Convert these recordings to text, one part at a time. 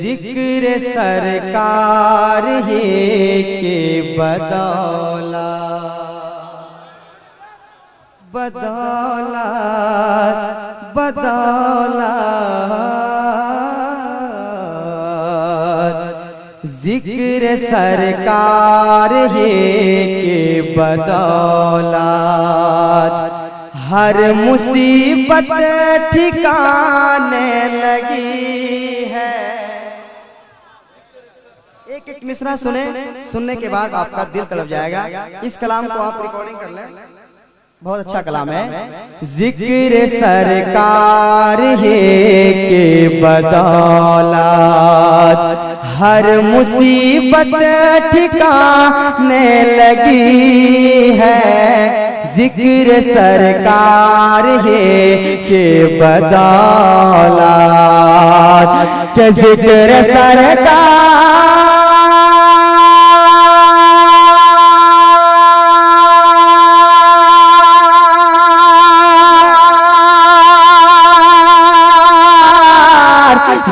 जिक्र सरकार ये के बदौलत बदौलत बदौलत जिक्र सरकार ये के बदौलत हर मुसीबत ठिकाने लगी है। एक एक मिसरा सुनने के बाद आपका दिल तड़प जाएगा। इस कलाम को आप रिकॉर्डिंग कर लें, बहुत अच्छा कलाम है। जिक्र सरकार ये के बदौलत हर मुसीबत ठिकाने लगी है। जिक्र सरकार ये के बदौलत के जिक्र सरकार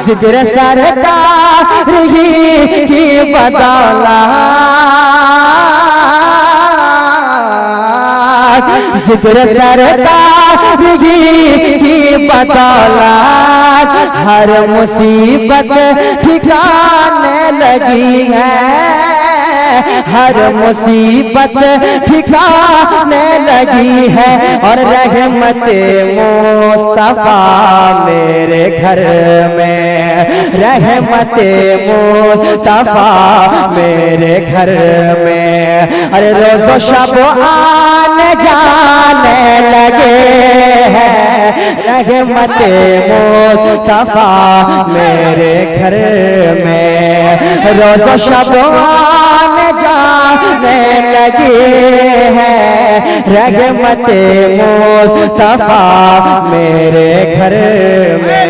जिक्र सरकार ही की बदौलत जिक्र सरकार की बदौलत हर मुसीबत ठिकाने लगी है। हर मुसीबत ठिकाने लगी है और रहमते मुस्तफा मेरे घर में रहमते मुस्तफा मेरे घर में अरे रोज़ो शब आने जाने लगे हैं। रहमते मुस्तफा मेरे घर में रोज़ो शब आने जाने लगे हैं। रहमते मुस्तफा मेरे घर में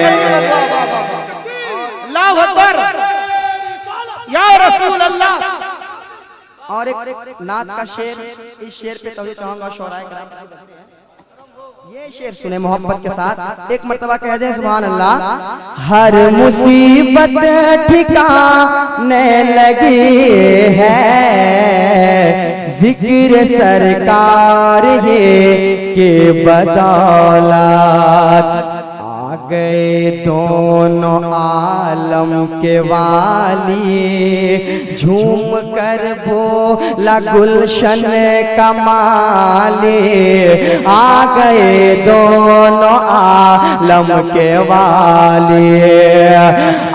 या रसूल अल्लाह। और एक नात का शेर, इस शेर पे तवज्जो चाहूंगा शौराए कराम, ये शेर सुने मोहब्बत के साथ, एक मर्तबा कह दें सुभान अल्लाह। हर मुसीबत ठिकाने लगी है। जिक्र सरकार ये के बदौलत गए दोनों आलम के वाली झूम कर बोला गुलशन कमाली। आ गए दोनों आलम के वाली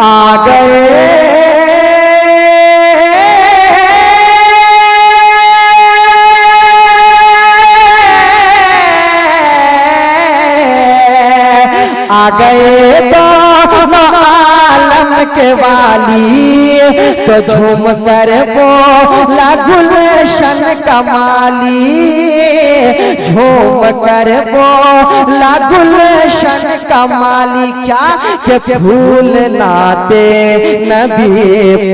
आ गए आ गए दोनों आलम के वाली तो झूम कर बोला गुलशन कमाली। झूम कर बोला गुलशन कमाली क्या के फूल नाते नबी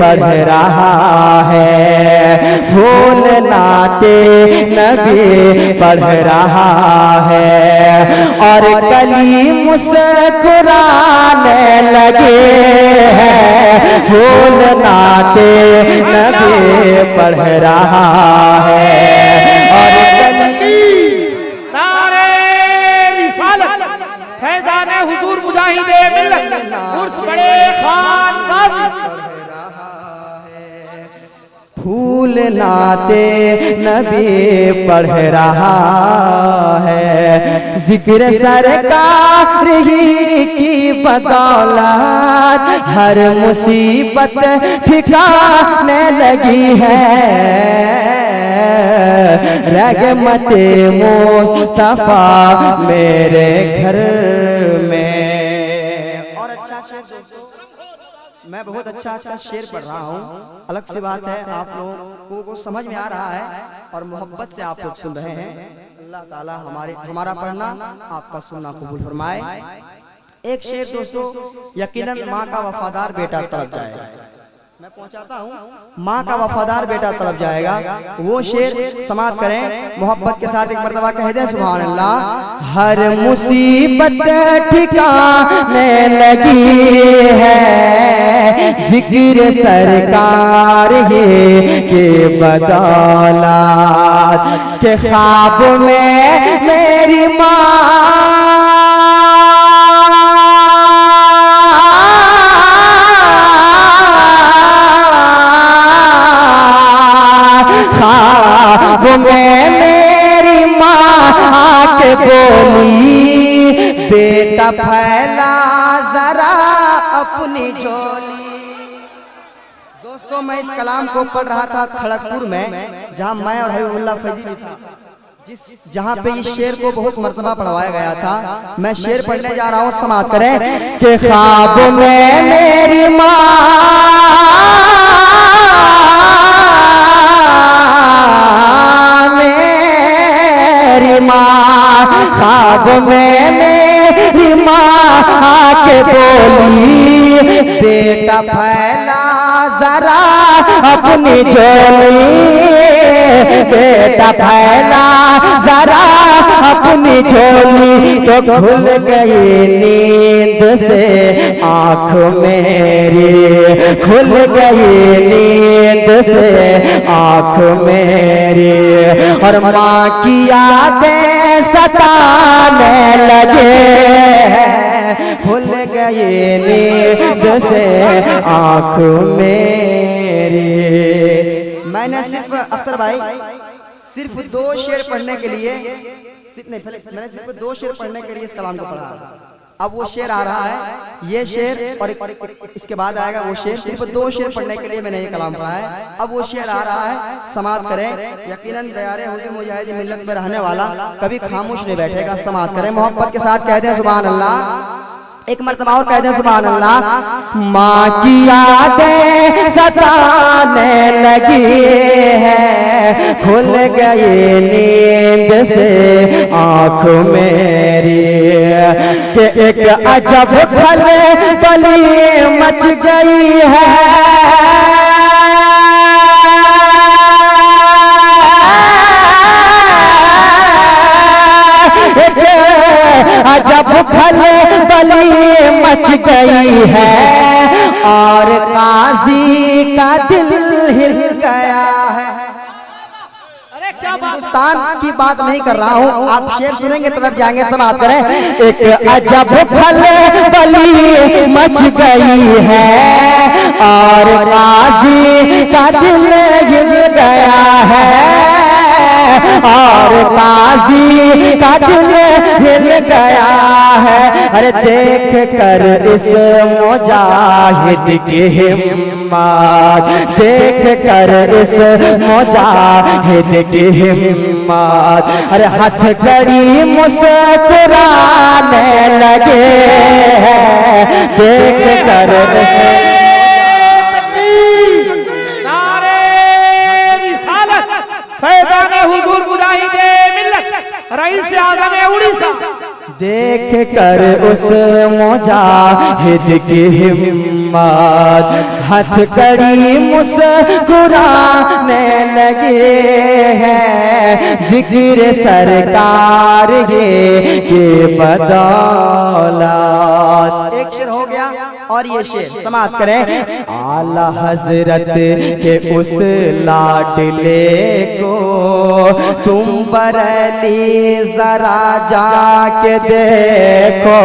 पढ़ रहा है। फूल नाते नबी पढ़ रहा है और कली मुस्कुराने लगे हैं। फूल नाते नबी पढ़ रहा है और कली नारे रिसालत फैज़ाने हुजूर मुजाहिदे मिल्लत उर्स बड़े खान गाज़ी। फूल नाते नबी पढ़ रहा है। जिक्र सरकार ही की बदौलत हर मुसीबत ठिकाने लगी है। रहमते मुस्तफा मेरे घर में। और अच्छा शेर दोस्तों, मैं बहुत अच्छा शेर पढ़ रहा हूँ। अलग सी बात है, आप लोगों को समझ में आ रहा है और मोहब्बत से आप लोग सुन रहे हैं। अल्लाह ताला हमारा पढ़ना आपका सुनना कबूल फरमाए। एक शेर दोस्तों, यकीनन माँ का वफादार बेटा तड़प जाएगा। मैं पहुंचाता हूँ, माँ का वफादार बेटा तड़प जाएगा। वो शेर समाप्त करें मोहब्बत के साथ, एक मर्तबा कह दें सुभान अल्लाह। हर मुसीबत ठिकाने लगी है। जिक्र सरकार ये के बदौलत के ख्वाब में मेरी ख्वाब में मेरी माँ के बोली, बेटा फैला जरा अपनी झोली। दोस्तों, मैं इस कलाम को पढ़ रहा था खड़गपुर में, जहां मैं और हबीबुल्लाह फैजी भी था, जहां पे इस शेर को बहुत मर्तबा पढ़वाया गया था। मैं शेर पढ़ने जा रहा हूं, समाप्त करें कि ख्वाब में मेरी ख्वाब में मेरी माँ के बोली, बेटा फैला जरा अपनी झोली, बेटा फैला जरा अपनी झोली। तो खुल गई नींद से आँख मेरी, खुल गई नींद से आँख मेरी, और माँ की यादें सताने लगे, खुल गई नींद से आँख मेरी। मैंने सिर्फ अख्तर भाई सिर्फ 2 शेर पढ़ने के लिए, मैंने सिर्फ 2 शेर पढ़ने के लिए इस कलाम को पढ़ा। अब वो शेर आ रहा है, ये शेर और इसके बाद आएगा वो शेर। सिर्फ 2 शेर पढ़ने के लिए मैंने ये कलाम पढ़ा है। अब वो शेर आ रहा है, समाप्त करें। यकीनन दयारे हुजूर मुजाहिद मिल्लत में रहने वाला कभी खामोश नहीं बैठेगा। समाप्त करें, मोहब्बत के साथ कहते हैं सुभान अल्लाह। एक मर्तबा और कहते हैं सुभान अल्लाह। माँ की यादें सताने लगी है, खुल गई नींद से आँख मेरी, कि एक अजब खलबली मच गई है, अजब खलबली मच गई है, और काजी का दिल हिल गया है। अरे क्या हिंदुस्तान की बात नहीं कर रहा हूँ, आप शेर सुनेंगे तब जाएंगे। समाप्त करें। एक अजब खलबली मच गई है, और काजी का दिल हिल गया है, और काजी का दिल हिल गया है। अरे देख कर इस मुजाहिद की हिम्मत, देख कर इस मुजाहिद की हिम्मत, अरे हथकड़ी मुस्कुराने लगे हैं, देख कर इस फैज़ान हुजूर मुजाहिदे मिल्लत रईस आज़म उड़ीसा, देख कर उस मुजाहिद की हिम्मत, हथकड़ी मुस्कुराने लगे हैं, जिक्र सरकार ये के बदौलत। एक शेर हो गया और ये शेर समाप्त करें। आला हजरत के उस लाडले को तुम बरेली जरा जाके देखो,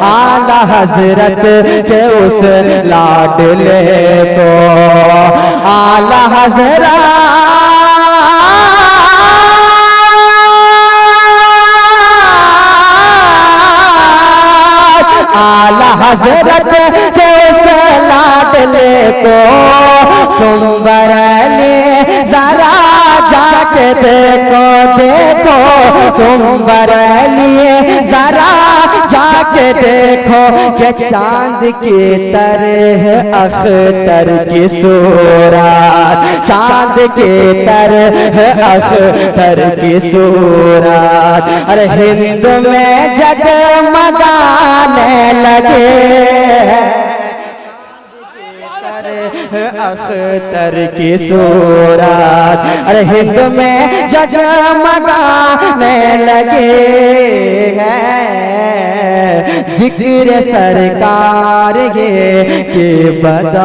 आला हजरत के उस लाडले को, आला हजरत आला हजरत के उस लाडले को तुम बरेली जरा जाके देखो, देखो तुम बरेली जरा जाके देखो, कि चांद की तरह अख्तर की सूरत, चांद की तरह अख्तर की सूरत, अरे हिंद में जगमगाने लगे, अख्तर की सूरत अरे हिंद में जगमगाने लगे हैं, जिक्र सरकार ये की बदौलत।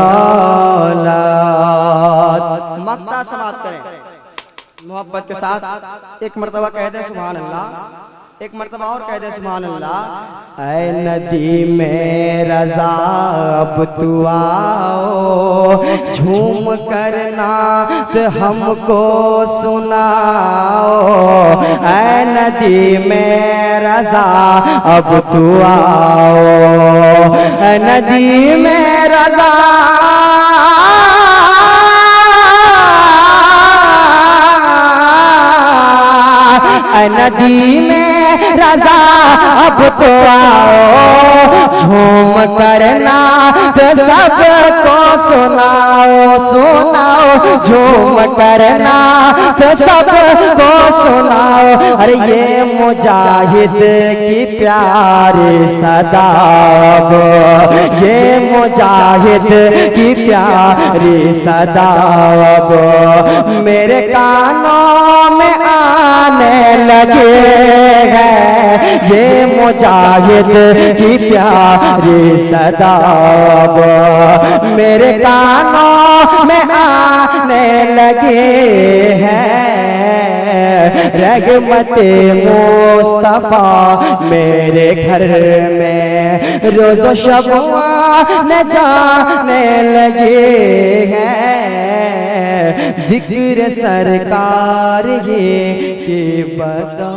मक्ता समाप्त करें मोहब्बत के साथ। एक मर्तबा कह दे सुभान अल्लाह, एक मर्तबा और कह दे सुभान अल्लाह। ऐ नदी में रज़ा अब तू आओ, झूम कर नात हमको सुनाओ। ऐ नदी में रज़ा अब तू आओ, ऐ नदी में रज़ा नदी में रज़ा अब तो आओ, झूम करना तो सबको सुनाओ, सुनाओ झूम करना तो सबको सुनाओ। अरे ये मुजाहिद की प्यारी सदाब, ये मुजाहिद की प्यारी सदाब मेरे कानों में आने लगे हैं। ये मुजाहिद की प्यारी सदाब मेरे कानों में आने लगे हैं। रहमते मुस्तफा मेरे घर में रोज़ो शब न जाने लगे हैं, जिक्र सरकार ये की बता।